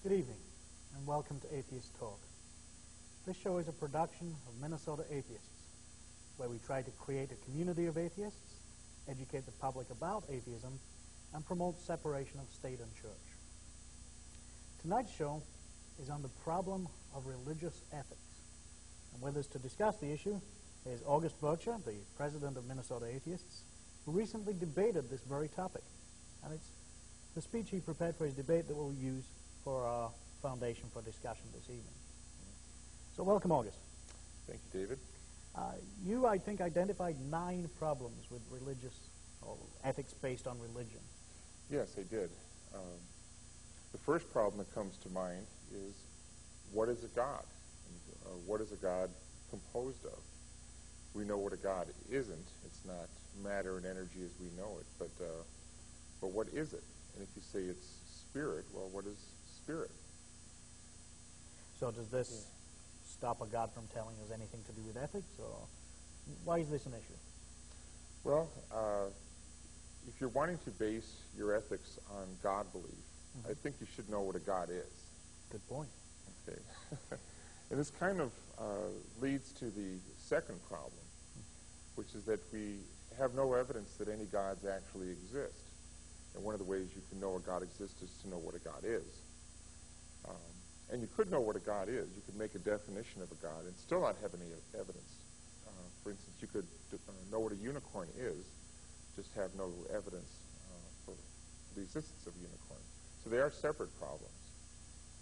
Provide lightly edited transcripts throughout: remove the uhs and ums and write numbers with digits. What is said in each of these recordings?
Good evening, and welcome to Atheist Talk. This show is a production of Minnesota Atheists, where we try to create a community of atheists, educate the public about atheism, and promote separation of state and church. Tonight's show is on the problem of religious ethics. And with us to discuss the issue is August Boettcher, the president of Minnesota Atheists, who recently debated this very topic. And it's the speech he prepared for his debate that we'll use for our foundation for discussion this evening. So welcome, August. Thank you, David. You, I think, identified 9 problems with religious or ethics based on religion. Yes, I did. The first problem that comes to mind is, what is a God? What is a God composed of? We know what a God isn't. It's not matter and energy as we know it, but what is it? And if you say it's spirit, well, what is spirit? So does this stop a God from telling us anything to do with ethics, or why is this an issue? Well, if you're wanting to base your ethics on God belief, I think you should know what a God is. Good point. Okay. And this kind of leads to the second problem, which is that we have no evidence that any gods actually exist. And one of the ways you can know a God exists is to know what a God is. And you could know what a God is. You could make a definition of a God and still not have any evidence. For instance, you could know what a unicorn is, just have no evidence for the existence of a unicorn. So they are separate problems.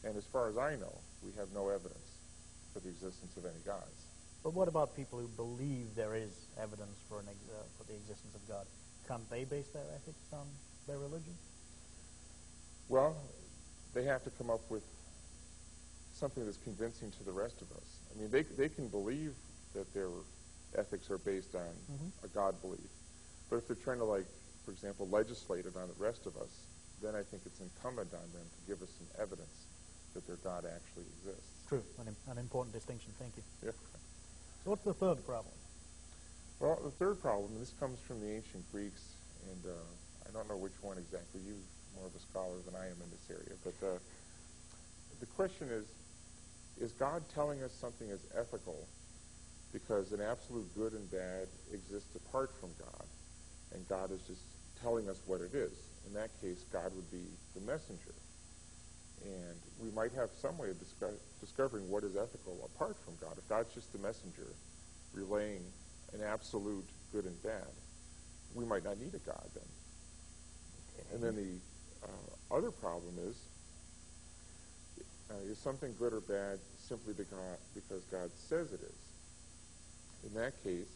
And as far as I know, we have no evidence for the existence of any gods. But what about people who believe there is evidence for the existence of God? Can't they base their ethics on their religion? Well, they have to come up with something that's convincing to the rest of us. I mean, they can believe that their ethics are based on a God belief. But if they're trying to, like, for example, legislate it on the rest of us, then I think it's incumbent on them to give us some evidence that their God actually exists. True, an important distinction, thank you. Yeah. So what's the third problem? Well, the third problem, and this comes from the ancient Greeks, and I don't know which one exactly. You're more of a scholar than I am in this area, but the question is God telling us something is ethical because an absolute good and bad exists apart from God, and God is just telling us what it is? In that case, God would be the messenger. And we might have some way of discovering what is ethical apart from God. If God's just the messenger relaying an absolute good and bad, we might not need a God then. Okay. And then the other problem is something good or bad simply because God says it is? In that case,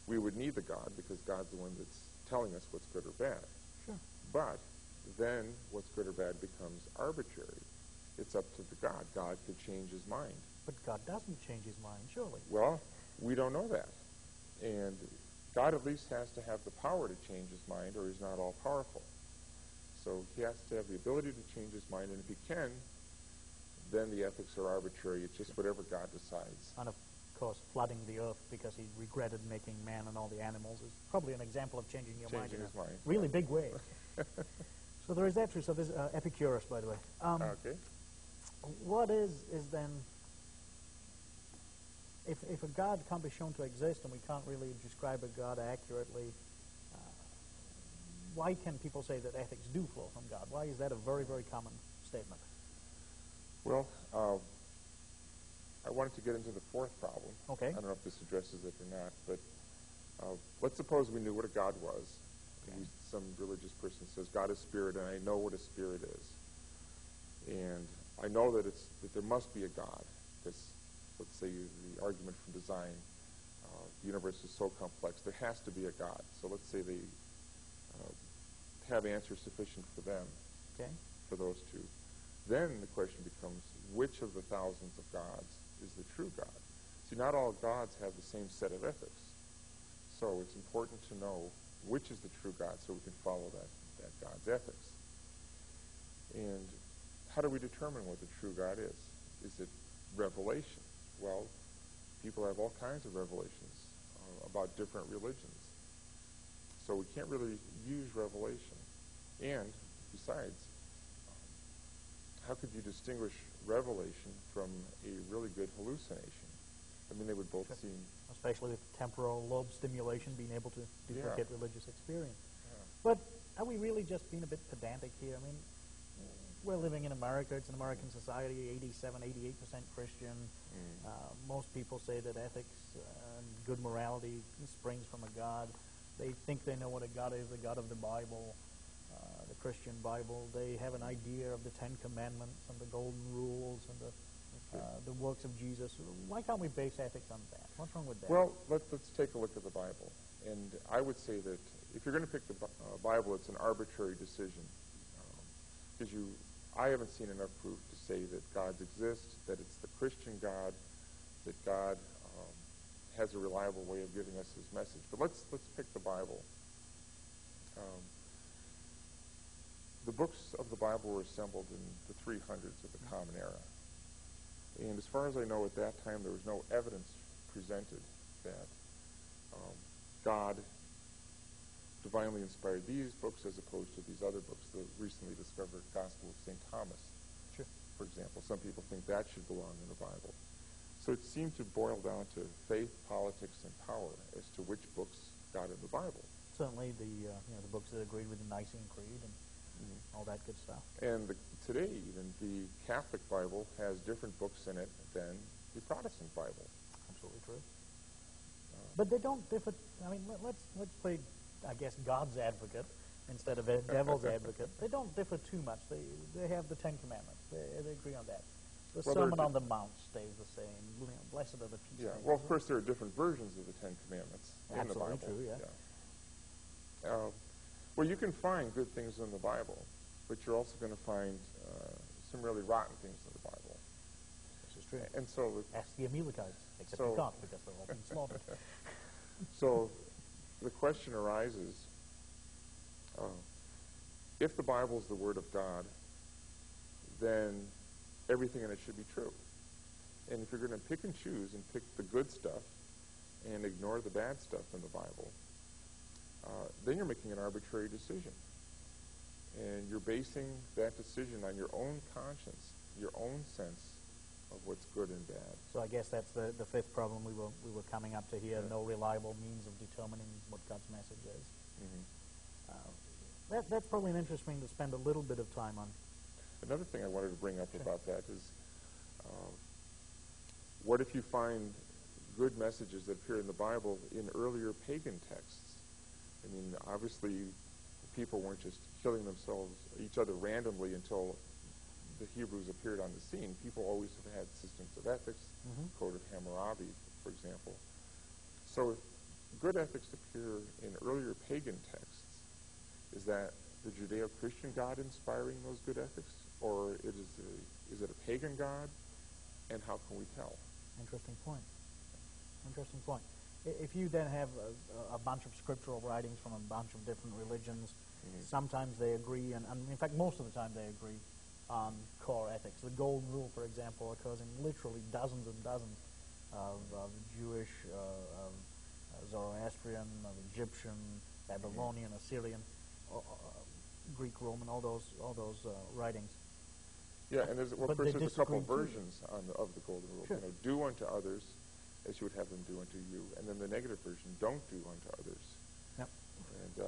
we would need the God because God's the one that's telling us what's good or bad. Sure. But then what's good or bad becomes arbitrary. It's up to the God. God could change his mind. But God doesn't change his mind, surely. Well, we don't know that. And God at least has to have the power to change his mind, or he's not all-powerful. So he has to have the ability to change his mind, and if he can, then the ethics are arbitrary. It's just whatever God decides. And of course, flooding the earth because he regretted making man and all the animals is probably an example of changing your mind in a really big way. So there is that true. So this is Epicurus, by the way. Okay. What is then, if a God can't be shown to exist and we can't really describe a God accurately, why can people say that ethics do flow from God? Why is that a very, very common statement? Well, I wanted to get into the fourth problem. Okay. I don't know if this addresses it or not, but let's suppose we knew what a God was. Okay. Some religious person says, God is spirit, and I know what a spirit is. And I know that there must be a God, because, let's say, the argument from design, the universe is so complex, there has to be a God. So let's say they have answers sufficient for them, okay, for those two. Then the question becomes, which of the thousands of gods is the true God? See, not all gods have the same set of ethics. So it's important to know which is the true God so we can follow that God's ethics. And how do we determine what the true God is? Is it revelation? Well, people have all kinds of revelations about different religions. So we can't really use revelation. And besides, how could you distinguish revelation from a really good hallucination? I mean, they would both seem... Especially with temporal lobe stimulation, being able to duplicate religious experience. Yeah. But are we really just being a bit pedantic here? I mean, we're living in America. It's an American society, 87, 88% Christian. Most people say that ethics and good morality springs from a God. They think they know what a God is, the God of the Bible, the Christian Bible. They have an idea of the Ten Commandments and the Golden Rules and the works of Jesus. Why can't we base ethics on that? What's wrong with that? Well, let's take a look at the Bible. And I would say that if you're going to pick the Bible, it's an arbitrary decision. Because I haven't seen enough proof to say that gods exist, that it's the Christian God, that God has a reliable way of giving us his message. But let's pick the Bible. The books of the Bible were assembled in the 300s of the Common Era. And as far as I know, at that time, there was no evidence presented that God divinely inspired these books as opposed to these other books, the recently discovered Gospel of St. Thomas, for example. Some people think that should belong in the Bible. So it seemed to boil down to faith, politics, and power as to which books got in the Bible. Certainly the books that agreed with the Nicene Creed and all that good stuff. And today, even, the Catholic Bible has different books in it than the Protestant Bible. Absolutely true. But they don't differ. I mean, let's play, I guess, God's advocate instead of a devil's advocate. They don't differ too much. They have the Ten Commandments. They agree on that. The Sermon on the Mount stays the same. Blessed are the peacemakers. Yeah. Well, of course, there are different versions of the Ten Commandments in the Bible. Absolutely true. Yeah. Well, you can find good things in the Bible, but you're also going to find some really rotten things in the Bible. This is true. And so, ask the Amalekites, except you can't because they're all being slaughtered. So, the question arises: if the Bible is the Word of God, then everything in it should be true. And if you're going to pick and choose and pick the good stuff and ignore the bad stuff in the Bible, then you're making an arbitrary decision. And you're basing that decision on your own conscience, your own sense of what's good and bad. So I guess that's the fifth problem we were coming up to here, no reliable means of determining what God's message is. That's probably an interesting thing to spend a little bit of time on. Another thing I wanted to bring up about that is, what if you find good messages that appear in the Bible in earlier pagan texts? I mean, obviously, people weren't just killing each other randomly until the Hebrews appeared on the scene. People always have had systems of ethics, Code of Hammurabi, for example. So if good ethics appear in earlier pagan texts, is that the Judeo-Christian God inspiring those good ethics? Or is it a pagan God? And how can we tell? Interesting point. Interesting point. If you then have a bunch of scriptural writings from a bunch of different religions, sometimes they agree, and in fact most of the time they agree on core ethics. The Golden Rule, for example, occurs in literally dozens and dozens of Jewish, of Zoroastrian, of Egyptian, Babylonian, Assyrian, Greek, Roman, all those writings. Yeah, and there's a couple versions of the Golden Rule. Sure. You know, do unto others as you would have them do unto you. And then the negative version, don't do unto others. Yep. And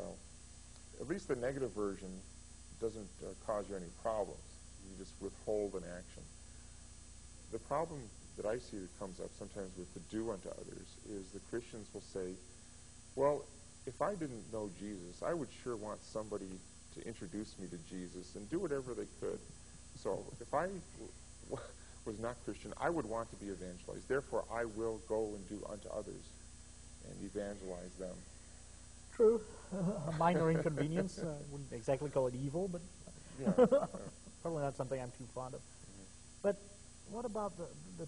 at least the negative version doesn't cause you any problems. You just withhold an action. The problem that I see that comes up sometimes with the do unto others is the Christians will say, well, if I didn't know Jesus, I would sure want somebody to introduce me to Jesus and do whatever they could. So if I was not Christian, I would want to be evangelized. Therefore, I will go and do unto others and evangelize them. True. A minor inconvenience. Wouldn't exactly call it evil, but probably not something I'm too fond of. But what about the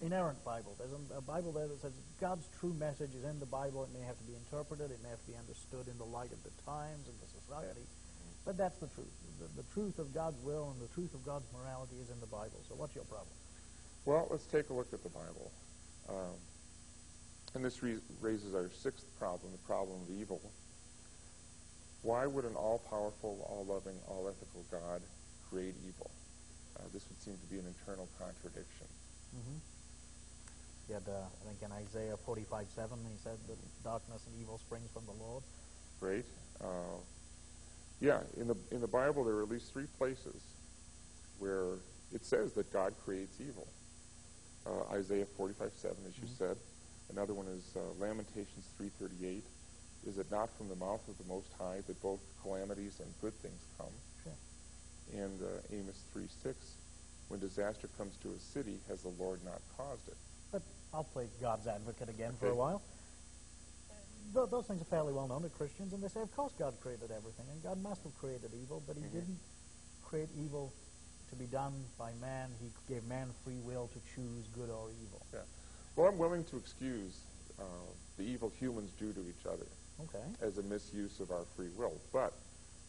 inerrant Bible? There's a Bible there that says God's true message is in the Bible. It may have to be interpreted. It may have to be understood in the light of the times and the society. But that's the truth. The truth of God's will and the truth of God's morality is in the Bible. So what's your problem? Well, let's take a look at the Bible. And this raises our sixth problem, the problem of evil. Why would an all-powerful, all-loving, all-ethical God create evil? seem to be an internal contradiction. Mm-hmm. He had, I think in Isaiah 45:7, he said that darkness and evil springs from the Lord. Right? Yeah, in the Bible there are at least 3 places where it says that God creates evil. Isaiah 45:7, as you said. Another one is Lamentations 3:38. Is it not from the mouth of the Most High that both calamities and good things come? Sure. And Amos 3:6, when disaster comes to a city, has the Lord not caused it? But I'll play God's advocate again for Okay. a while. Those things are fairly well known to Christians, and they say, of course God created everything, and God must have created evil, but he didn't create evil to be done by man. He gave man free will to choose good or evil. Yeah. Well, I'm willing to excuse the evil humans do to each other Okay. as a misuse of our free will. But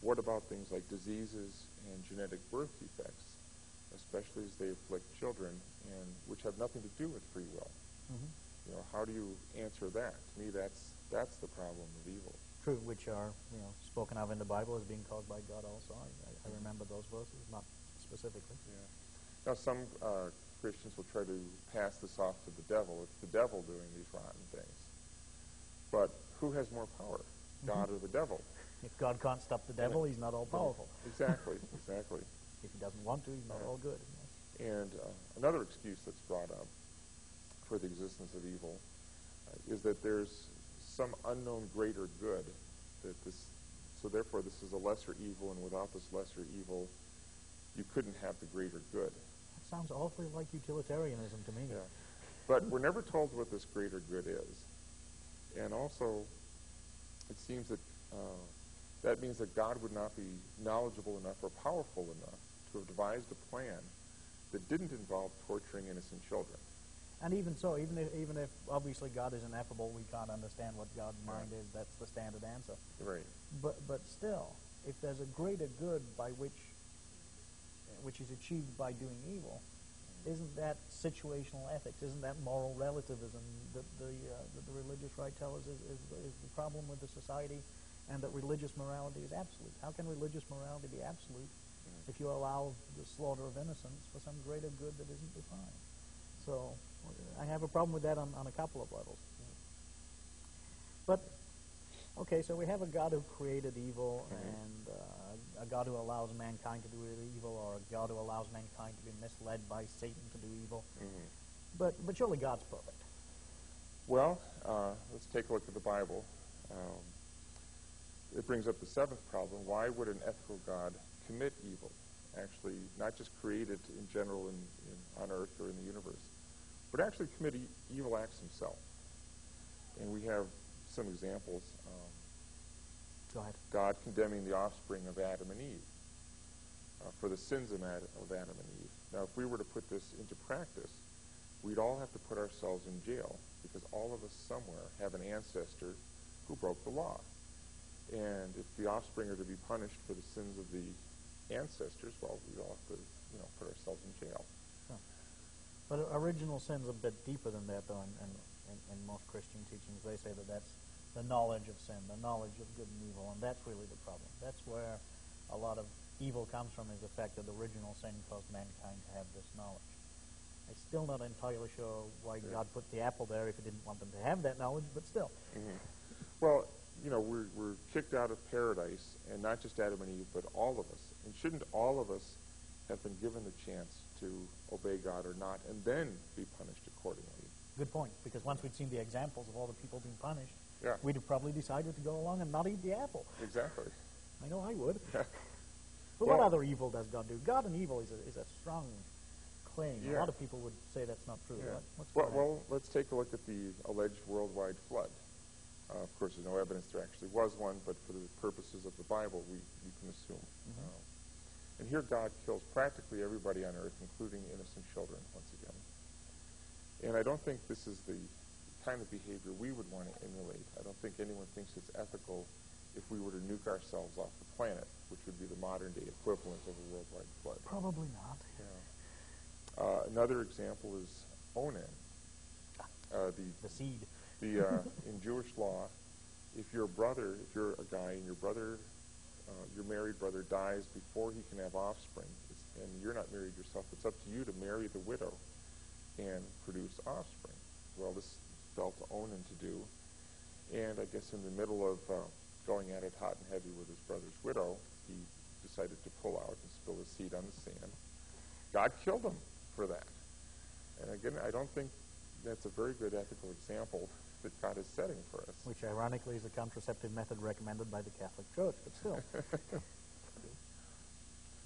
what about things like diseases and genetic birth defects, especially as they afflict children, and which have nothing to do with free will? Mm-hmm. You know, how do you answer that? To me, that's the problem of evil. True, which are spoken of in the Bible as being caused by God also. I remember those verses, not specifically. Yeah. Now, some Christians will try to pass this off to the devil. It's the devil doing these rotten things. But who has more power, God or the devil? If God can't stop the devil, he's not all powerful. Exactly, exactly. If he doesn't want to, he's not all good. And another excuse that's brought up for the existence of evil is that there's some unknown greater good so therefore this is a lesser evil, and without this lesser evil, you couldn't have the greater good. That sounds awfully like utilitarianism to me. Yeah. But we're never told what this greater good is. And also, it seems that that means that God would not be knowledgeable enough or powerful enough to have devised a plan that didn't involve torturing innocent children. And even so, even if obviously God is ineffable, we can't understand what God's mind is. That's the standard answer. Right. But still, if there's a greater good by which is achieved by doing evil, isn't that situational ethics? Isn't that moral relativism that the religious right tell us is the problem with the society, and that religious morality is absolute? How can religious morality be absolute if you allow the slaughter of innocents for some greater good that isn't defined? So I have a problem with that on a couple of levels. But, okay, so we have a God who created evil and a God who allows mankind to do evil, or a God who allows mankind to be misled by Satan to do evil. But surely God's perfect. Well, let's take a look at the Bible. It brings up the 7th problem. Why would an ethical God commit evil? Actually, not just create it in general on earth or in the universe, but actually commit evil acts himself. And we have some examples. Go ahead. God condemning the offspring of Adam and Eve for the sins of Adam and Eve. Now, if we were to put this into practice, we'd all have to put ourselves in jail, because all of us somewhere have an ancestor who broke the law. And if the offspring are to be punished for the sins of the ancestors, well, we'd all have to, put ourselves in jail. Sure. But original sin's a bit deeper than that, though, in most Christian teachings. They say that that's the knowledge of sin, the knowledge of good and evil, and that's really the problem. That's where a lot of evil comes from, is the fact that original sin caused mankind to have this knowledge. I'm still not entirely sure why God put the apple there if he didn't want them to have that knowledge, but still. Well, we're kicked out of paradise, and not just Adam and Eve, but all of us. And shouldn't all of us have been given the chance to obey God or not, and then be punished accordingly? Good point, because once we'd seen the examples of all the people being punished, Yeah. we'd have probably decided to go along and not eat the apple. Exactly. I know I would. Yeah. But Well, what other evil does God do? God and evil is a strong claim. A Yeah. lot of people would say that's not true. Yeah. What's Well, going on? well, let's take a look at the alleged worldwide flood. Of course, there's no evidence there actually was one, but for the purposes of the Bible, we can assume. And here God kills practically everybody on earth, including innocent children, once again. And I don't think this is the kind of behavior we would want to emulate. I don't think anyone thinks it's ethical if we were to nuke ourselves off the planet, which would be the modern-day equivalent of a worldwide flood. Probably not. Yeah. Another example is Onan. The seed. In Jewish law, if you're a guy and your married brother dies before he can have offspring, it's and you're not married yourself. It's up to you to marry the widow and produce offspring. Well, this fell to Onan to do, and I guess in the middle of going at it hot and heavy with his brother's widow, he decided to pull out and spill his seed on the sand. God killed him for that. And again, I don't think that's a very good ethical example that God is setting for us. Which ironically is the contraceptive method recommended by the Catholic Church, but still.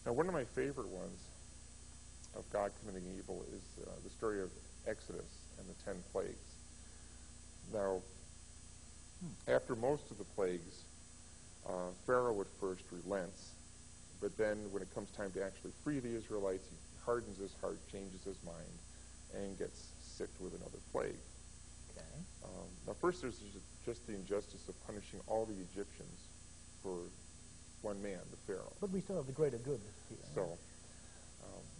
Now, one of my favorite ones of God committing evil is the story of Exodus and the 10 plagues. Now, after most of the plagues, Pharaoh at first relents, but then when it comes time to actually free the Israelites, he hardens his heart, changes his mind, and gets sick with another plague. Okay. Now, first there's just the injustice of punishing all the Egyptians for one man, the Pharaoh. But we still have the greater good here. So,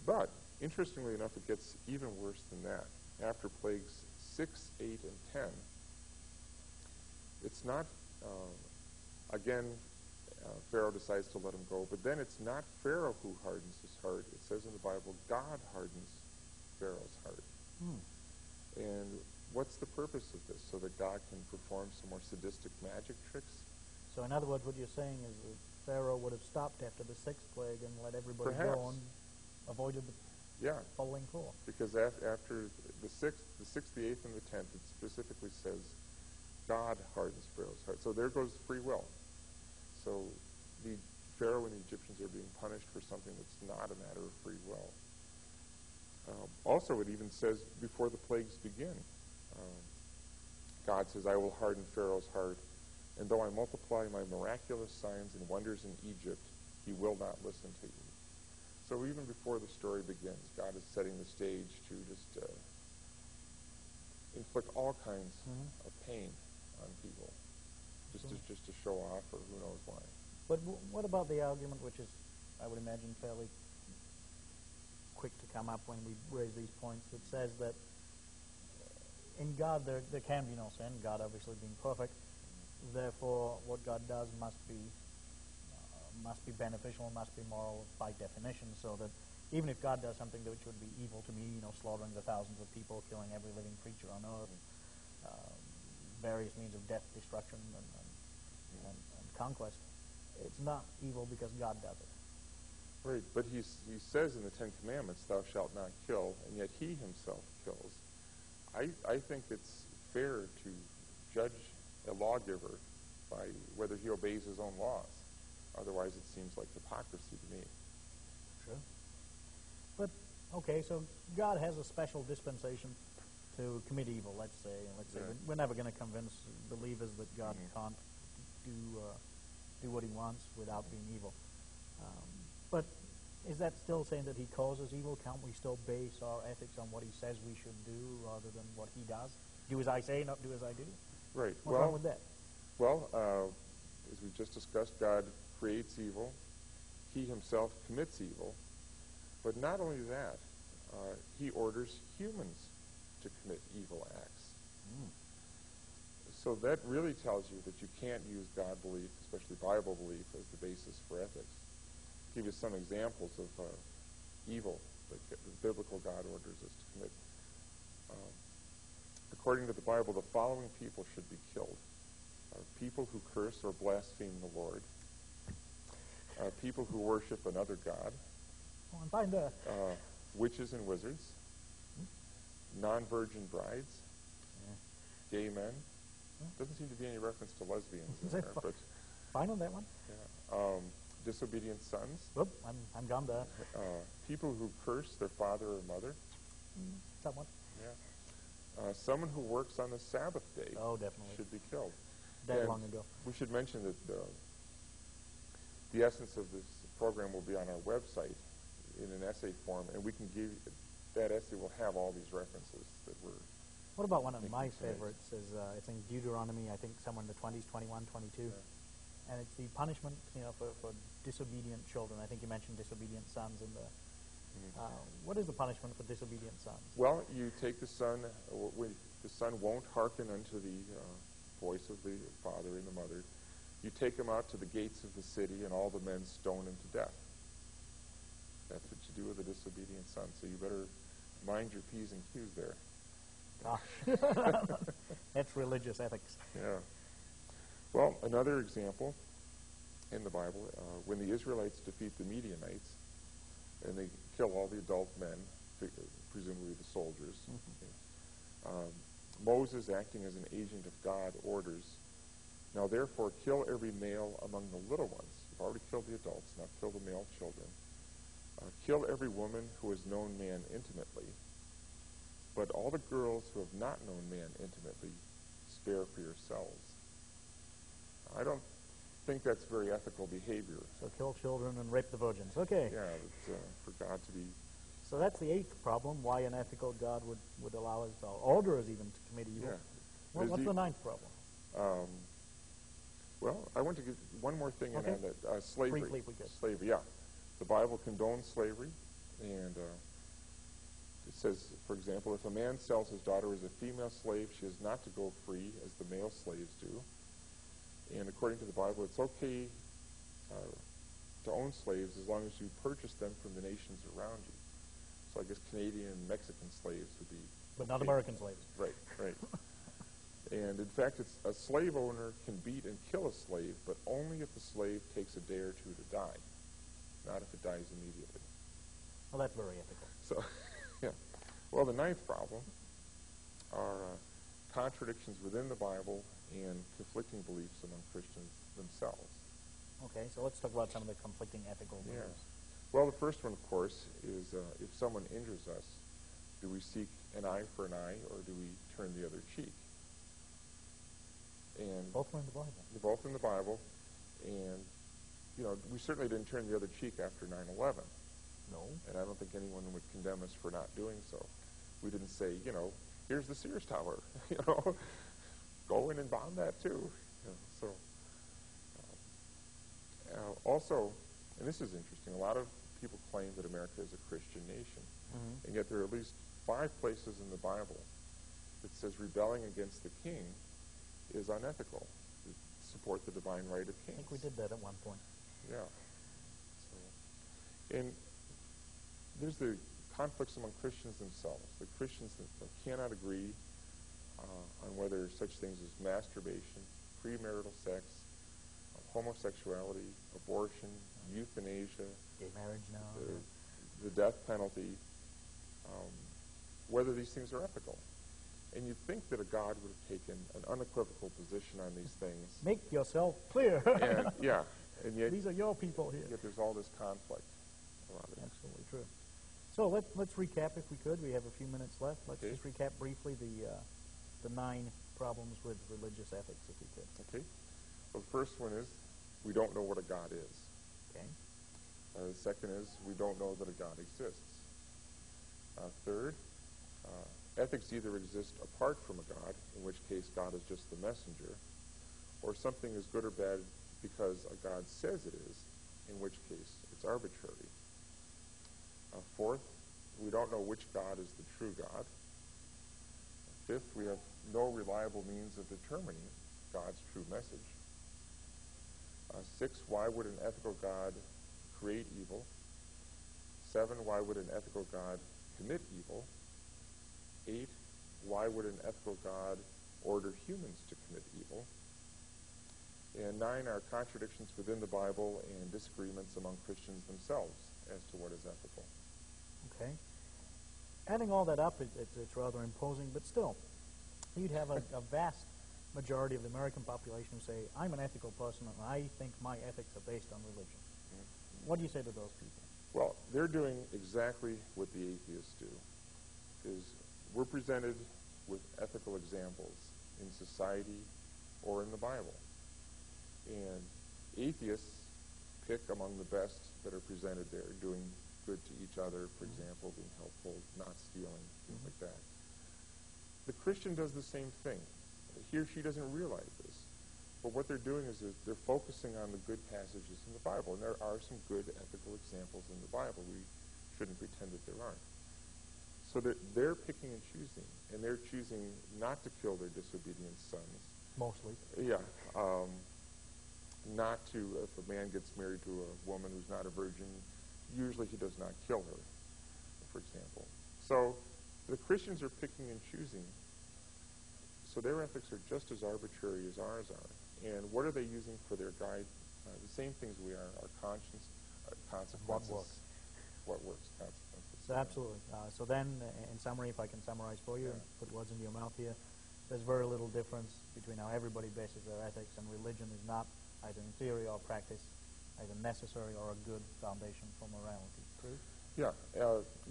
but interestingly enough, it gets even worse than that. After plagues 6, 8, and 10, it's not, Pharaoh decides to let him go, but then it's not Pharaoh who hardens his heart. It says in the Bible, God hardens Pharaoh's heart. And what's the purpose of this? So that God can perform some more sadistic magic tricks? So in other words, what you're saying is that Pharaoh would have stopped after the 6th plague and let everybody Perhaps. go and avoided the following 4. Because after the 6th, the 8th, and the 10th, it specifically says God hardens Pharaoh's heart. So there goes free will. So the Pharaoh and the Egyptians are being punished for something that's not a matter of free will. Also, it even says before the plagues begin, God says, I will harden Pharaoh's heart, and though I multiply my miraculous signs and wonders in Egypt, he will not listen to you. So even before the story begins, God is setting the stage to just inflict all kinds of pain on people, just to show off, or who knows why. But what about the argument, which is, I would imagine, fairly quick to come up when we raise these points, that says that in God there can be no sin, God obviously being perfect, therefore what God does must be beneficial, must be moral by definition, so that even if God does something which would be evil to me, slaughtering the thousands of people, killing every living creature on earth, various means of death, destruction, and conquest, it's not evil because God does it. Right, but he says in the Ten Commandments, thou shalt not kill, and yet he himself kills. I think it's fair to judge a lawgiver by whether he obeys his own laws. Otherwise, it seems like hypocrisy to me. Sure. But, okay, so God has a special dispensation to commit evil, let's say. We're never going to convince believers that God can't do what he wants without being evil. But is that still saying that he causes evil? Can't we still base our ethics on what he says we should do rather than what he does? Do as I say, not do as I do? Right. What's wrong with that? Well, as we just discussed, God creates evil. He himself commits evil. But not only that, he orders humans to commit evil acts. So that really tells you that you can't use God belief, especially Bible belief, as the basis for ethics. I'll give you some examples of evil that the biblical God orders us to commit. According to the Bible, the following people should be killed. People who curse or blaspheme the Lord. People who worship another God. Oh, I'm fine there. Witches and wizards. Non-virgin brides. Gay men. Doesn't seem to be any reference to lesbians in there, but fine on that one. Yeah. Disobedient sons. Whoop, I'm gone there. People who curse their father or mother. Somewhat. Yeah. Someone who works on the Sabbath day. Oh, definitely. Should be killed. That long ago. We should mention that the essence of this program will be on our website in an essay form, and we can give that essay will have all these references that we're. What about one of my favorites? It's in Deuteronomy, I think somewhere in the 20s, 21, 22. Yeah. And it's the punishment, for disobedient children. I think you mentioned disobedient sons in the. What is the punishment for disobedient sons? Well, you take the son. The son won't hearken unto the voice of the father and the mother. You take him out to the gates of the city, and all the men stone him to death. That's what you do do with a disobedient son, so you better mind your P's and Q's there. Gosh. That's religious ethics. Yeah. Well, another example in the Bible, when the Israelites defeat the Midianites, and they kill all the adult men, presumably the soldiers, Moses, acting as an agent of God, orders, "Now therefore kill every male among the little ones." You've already killed the adults, now kill the male children. "Kill every woman who has known man intimately, but all the girls who have not known man intimately, spare for yourselves." I don't think that's very ethical behavior. So kill children and rape the virgins. Okay. Yeah, for God to be... So that's the eighth problem, why an ethical God would allow us, or order us even to commit evil. Yeah. What's the ninth problem? Well, I want to get one more thing Okay. in on that. Slavery. Briefly, if we could. Slavery, yeah. The Bible condones slavery, and it says, for example, if a man sells his daughter as a female slave, she is not to go free as the male slaves do. And according to the Bible, it's okay to own slaves as long as you purchase them from the nations around you. So I guess Canadian and Mexican slaves would be... But not okay. American slaves. Right, right. And in fact, a slave owner can beat and kill a slave, but only if the slave takes a day or two to die, not if it dies immediately. Well, that's very ethical. So, yeah. Well, the ninth problem are contradictions within the Bible and conflicting beliefs among Christians themselves. Okay, so let's talk about some of the conflicting ethical Yeah. beliefs. Well, the first one, of course, is if someone injures us, do we seek an eye for an eye, or do we turn the other cheek? And Both were in the Bible. they're both in the Bible, and, you know, we certainly didn't turn the other cheek after 9/11, No. and I don't think anyone would condemn us for not doing so. We didn't say, you know, here's the Sears Tower, you know, go in and bomb that too. You know, so, also, and this is interesting, a lot of people claim that America is a Christian nation, and yet there are at least 5 places in the Bible that says rebelling against the king is unethical. To support the divine right of I kings. think we did that at one point. Yeah. So, and there's the conflicts among Christians themselves. The Christians that cannot agree on whether such things as masturbation, premarital sex, homosexuality, abortion, euthanasia, Gay marriage now. the death penalty, whether these things are ethical. And you'd think that a God would have taken an unequivocal position on these things. Make yourself clear. And, yeah, and yet, These are your people here. yet there's all this conflict around it. Absolutely true. So let's recap if we could. We have a few minutes left. Let's Okay. just recap briefly the 9 problems with religious ethics, if we could. Okay? Well, the first one is we don't know what a God is. Okay. The second is we don't know that a God exists. Third, ethics either exist apart from a God, in which case God is just the messenger, or something is good or bad because a God says it is, in which case it's arbitrary. Fourth, we don't know which God is the true God. Fifth, we have no reliable means of determining God's true message. Six, why would an ethical God create evil? 7, why would an ethical God commit evil? 8, why would an ethical God order humans to commit evil? And 9 are contradictions within the Bible and disagreements among Christians themselves as to what is ethical. Okay. Adding all that up, it's rather imposing, but still, you'd have a vast majority of the American population who say, I'm an ethical person and I think my ethics are based on religion. What do you say to those people? Well, they're doing exactly what the atheists do. Is we're presented with ethical examples in society or in the Bible. And atheists pick among the best that are presented there, doing good to each other, for example, being helpful, not stealing, things like that. The Christian does the same thing. He or she doesn't realize this. But what they're doing is they're focusing on the good passages in the Bible. And there are some good ethical examples in the Bible. We shouldn't pretend that there aren't. So they're picking and choosing. And they're choosing not to kill their disobedient sons. Mostly. Yeah. Not to, if a man gets married to a woman who's not a virgin, usually he does not kill her, for example. So the Christians are picking and choosing. So their ethics are just as arbitrary as ours are. And what are they using for their guide? The same things we are: our conscience, consequences. What works, consequences. So absolutely. So then, in summary, if I can summarize for you and put words into your mouth here, there's very little difference between how everybody bases their ethics, and religion is not, either in theory or practice, either necessary or a good foundation for morality. True? Yeah.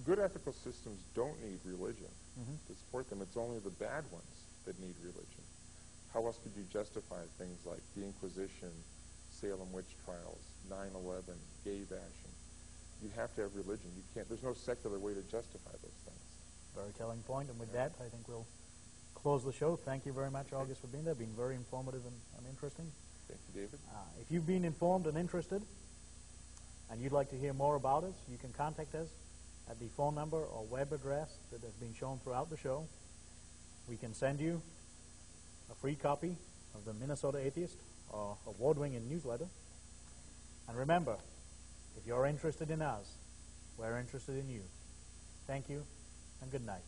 Good ethical systems don't need religion to support them. It's only the bad ones that need religion. How else could you justify things like the Inquisition, Salem witch trials, 9/11, gay bashing? You have to have religion. You can't. There's no secular way to justify those things. Very telling point. And with that, I think we'll close the show. Thank you very much, August, for being there. Been very informative and interesting. Thank you, David. If you've been informed and interested, and you'd like to hear more about us, you can contact us at the phone number or web address that has been shown throughout the show. We can send you a free copy of the Minnesota Atheist, or award-winning newsletter. And remember, if you're interested in us, we're interested in you. Thank you, and good night.